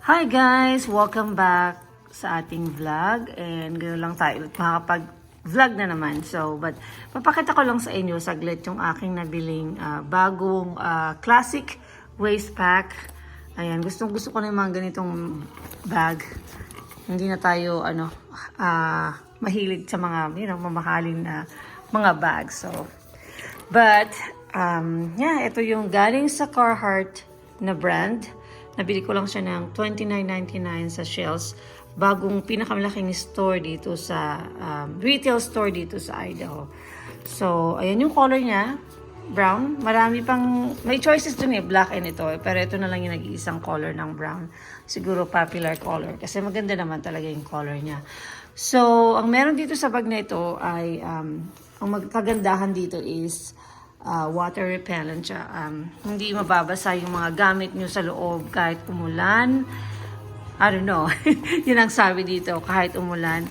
Hi guys! Welcome back sa ating vlog. And ganoon lang tayo makakapag-vlog na naman. But papakita ko lang sa inyo saglit yung aking nabiling bagong classic waist pack. Ayan, gustong-gusto ko na yung mga ganitong bag. Hindi na tayo mahilig sa mga mamahalin na mga bags. Yeah, ito yung galing sa Carhartt na brand. Nabili ko lang siya ng $29.99 sa Shells. Bagong pinakamalaking store dito sa retail store dito sa Idaho. So, ayan yung color niya. Brown. Marami pang, may choices dun black and ito. Pero ito na lang yung nag-iisang color ng brown. Siguro popular color. Kasi maganda naman talaga yung color niya. So, ang meron dito sa bag na ito ay, ang magkagandahan dito is, water repellent siya. Hindi mababasa yung mga gamit nyo sa loob kahit umulan. I don't know. Yun ang sabi dito, kahit umulan.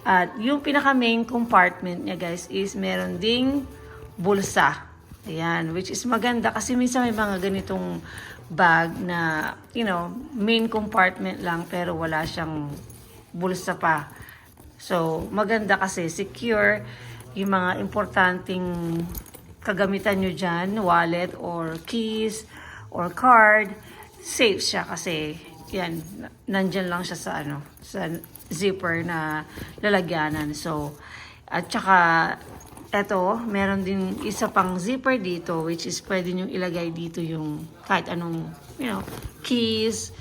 At yung pinaka main compartment niya guys is meron ding bulsa. Ayan, which is maganda kasi minsan may mga ganitong bag na, main compartment lang pero wala siyang bulsa pa. So, maganda kasi secure yung mga importanteng kagamitan nyo dyan, wallet or keys or card, safe siya kasi yan, nandyan lang siya sa zipper na lalagyanan. So, at saka eto, meron din isa pang zipper dito which is pwede nyo ilagay dito yung kahit anong, keys,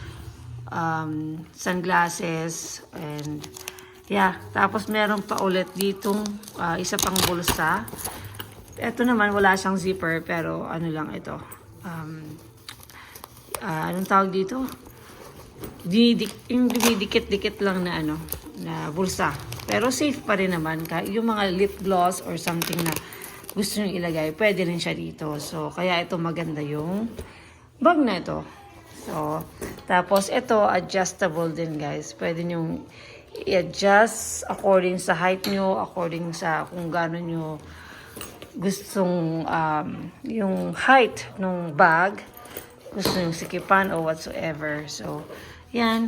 sunglasses, and yeah, tapos meron pa ulit ditong isa pang bulsa. Ito naman, wala siyang zipper, pero ano lang ito. Anong tawag dito? Yung dinidikit-dikit lang na na bulsa. Pero safe pa rin naman. Yung mga lip gloss or something na gusto nyo ilagay, pwede rin siya dito. So, kaya ito maganda yung bag na ito. So, tapos ito, adjustable din guys. Pwede nyo i-adjust according sa height nyo, according sa kung gano'n nyo gustong yung height ng bag, gusto yung sikipan o whatsoever. So, yan.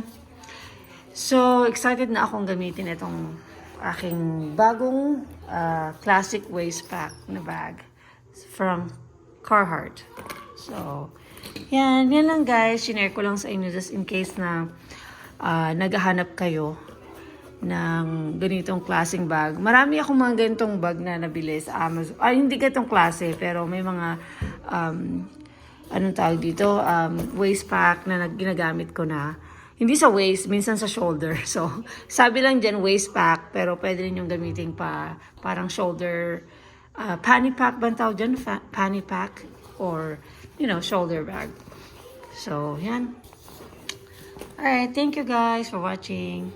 So, excited na akong gamitin itong aking bagong classic waist pack na bag from Carhartt. So, yan lang guys. Shinare ko lang sa inyo just in case na naghahanap kayo ng ganitong klaseng bag. Marami akong mga ganitong bag na nabili sa Amazon. Hindi ganitong klase, pero may mga anong tawag dito? Waist pack na ginagamit ko na. Hindi sa waist, minsan sa shoulder. So, sabi lang dyan waist pack, pero pwede rin yung gamitin pa parang shoulder panny pack ba ang tawag dyan? Panny pack or, shoulder bag. So, yan. Alright, thank you guys for watching.